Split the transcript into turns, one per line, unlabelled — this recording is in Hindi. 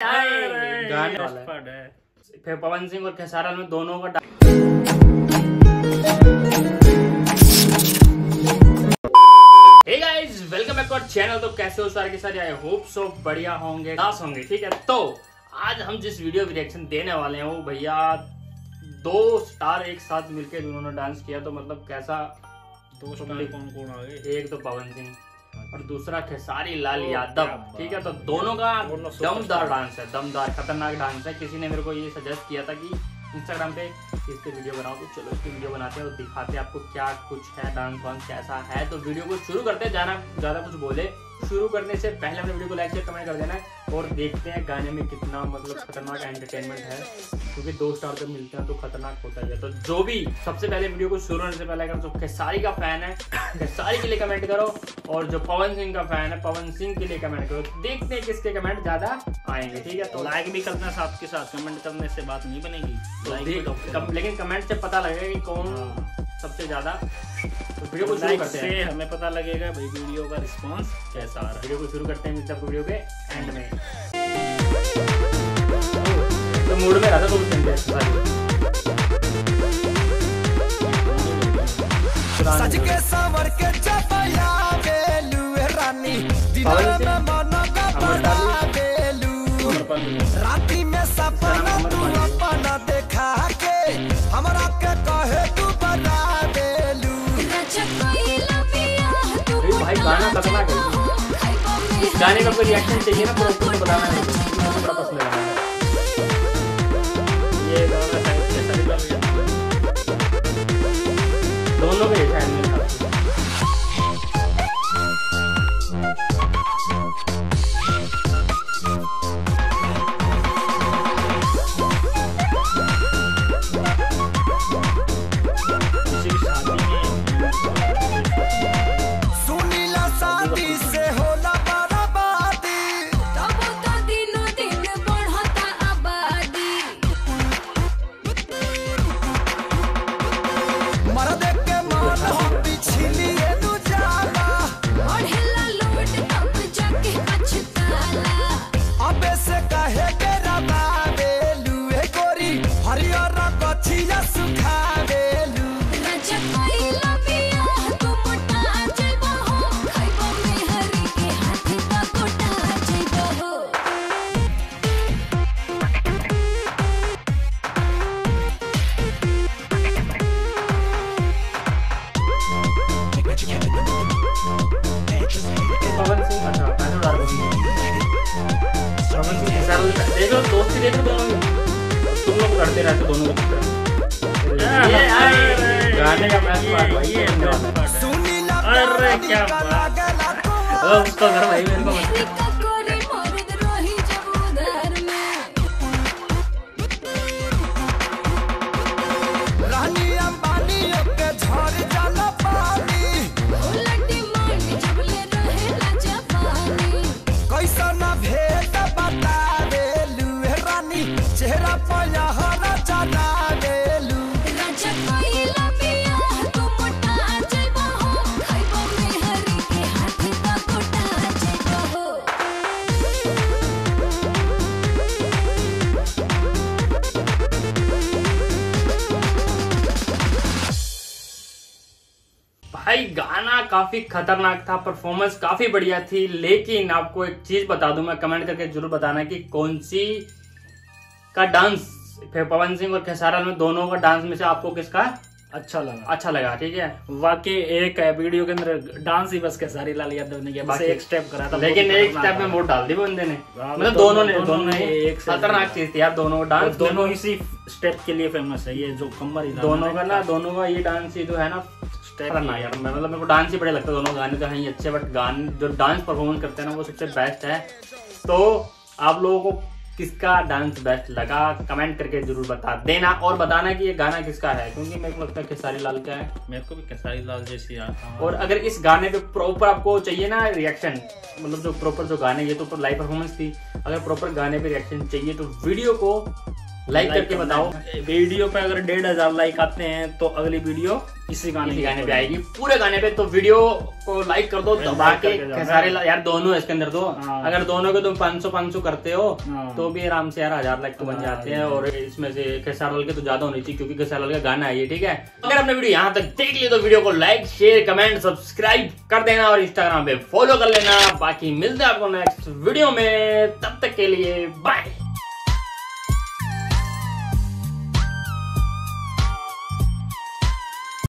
गाने वाला है। फिर पवन सिंह और खेसारी में दोनों का hey guys, welcome back to our channel. तो कैसे हो सारे के सारे? आई होप सो बढ़िया होंगे, दास होंगे। ठीक है, तो आज हम जिस वीडियो रिएक्शन देने वाले हैं वो भैया 2 स्टार एक साथ मिलके दोनों ने डांस किया। तो मतलब कैसा
2 स्टार कौन कौन आ गए?
एक तो पवन सिंह और दूसरा खेसारी लाल यादव। ठीक है, तो दोनों का दमदार डांस है, दमदार खतरनाक डांस है। किसी ने मेरे को ये सजेस्ट किया था कि इंस्टाग्राम पे इस पे वीडियो बनाओ, तो चलो इस पे वीडियो बनाते हैं और दिखाते हैं आपको क्या कुछ है, डांस वांस कैसा है। तो वीडियो को शुरू करते हैं, ज़्यादा कुछ बोले शुरू करने से पहले हमने वीडियो को लाइक शेयर कमेंट कर देना है और देखते हैं गाने में कितना मतलब खतरनाक एंटरटेनमेंट है, क्योंकि 2 स्टार जब मिलते हैं तो खतरनाक होता है। तो जो भी सबसे पहले वीडियो को शुरू होने से पहले अगर जो खेसारी का फैन है खेसारी के लिए कमेंट करो और जो पवन सिंह का फैन है पवन सिंह के लिए कमेंट करो। देखते हैं किसके कमेंट ज्यादा आएंगे। ठीक है, तो
लाइक भी करना साथ के साथ, कमेंट करने से बात नहीं बनेगी।
लेकिन कमेंट से पता लगेगा कि कौन सबसे ज्यादा। तो वीडियो को शुरू करते हैं,
हमें पता लगेगा भाई वीडियो का रिस्पांस कैसा आ रहा है।
वीडियो को शुरू करते हैं, मिलते हैं आपको वीडियो के एंड में। तो मूड में रहता तो
सज के सावर के चपया बेलू रानी दिनों में मन का बड़ा बेलू राती में सपना तू अपना देखा के हमरा के कहे तू बड़ा बेलू।
भाई गाना खतरनाक है। इस गाने का कोई रिएक्शन चाहिए ना, प्रॉपर तो बताना है, मुझे बड़ा पसंद लगा ये गाना। कैसा निकल गया दोनों के शायद में था। देखो दोस्ती देखो दोनों, तुम लोग करते रहते दोनों गाने का मैच पार्ट भाई।
अरे क्या बात,
उसको घर भाई मेरे को
चेहरा पाया हरा जाना बेलू राजा कोई लपिया तू मोटा जेबो हो खाइबो में हरी के हाथ का कोटा जेबो हो।
भाई गाना काफी खतरनाक था, परफॉर्मेंस काफी बढ़िया थी। लेकिन आपको एक चीज बता दूं, मैं कमेंट करके जरूर बताना कि कौन सी का डांस फिर पवन सिंह और खेसारी में दोनों का डांस में से आपको किसका अच्छा लगा। ठीक है,
वाकई एक है वीडियो के अंदर डांस ही बस खेसारी लाल यादव ने किया, बस एक स्टेप करा था,
लेकिन एक स्टेप में वोट डाल दी बंदे ने। मतलब दोनों ने एक खतरनाक चीज थी यार। दोनों डांस
दोनों इसी स्टेप के लिए फेमस है। ये जो कमर
दोनों का ये डांस ही जो है ना स्टेप ना यार, मतलब मेरे को डांस ही बड़े लगता है। दोनों गाने तो हैं अच्छे, बट गाने जो डांस परफॉर्मेंस करते हैं ना वो सबसे बेस्ट है। तो आप लोगों को किसका डांस बेस्ट लगा कमेंट करके जरूर बता देना और बताना कि ये गाना किसका है, क्योंकि मेरे को लगता है खेसारी लाल का है।
मेरे को भी खेसारी लाल जैसी आता है।
और अगर इस गाने पे प्रॉपर आपको चाहिए ना रिएक्शन, मतलब जो प्रॉपर जो गाने, ये तो लाइव परफॉर्मेंस थी, अगर प्रॉपर गाने पे रिएक्शन चाहिए तो वीडियो को लाइक करके बताओ।
वीडियो पे अगर 1500 लाइक आते हैं तो अगली वीडियो इसी
गाने पे आएगी, पूरे गाने पे। तो वीडियो को लाइक कर दो दबा के। खेसारी लाल यार दोनों है इसके अंदर तो, अगर दोनों के तुम 500 करते हो तो भी आराम से यार 1000 लाइक तो बन जाते हैं। और इसमें से खेसारी लाल के तो ज्यादा होनी चाहिए क्योंकि खेसारी लाल का गाना है ये, ठीक है। अगर आपने वीडियो यहाँ तक देख लिया तो वीडियो को लाइक शेयर कमेंट सब्सक्राइब कर देना और इंस्टाग्राम पे फॉलो कर लेना। बाकी मिलते हैं आपको नेक्स्ट वीडियो में, तब तक के लिए बाय।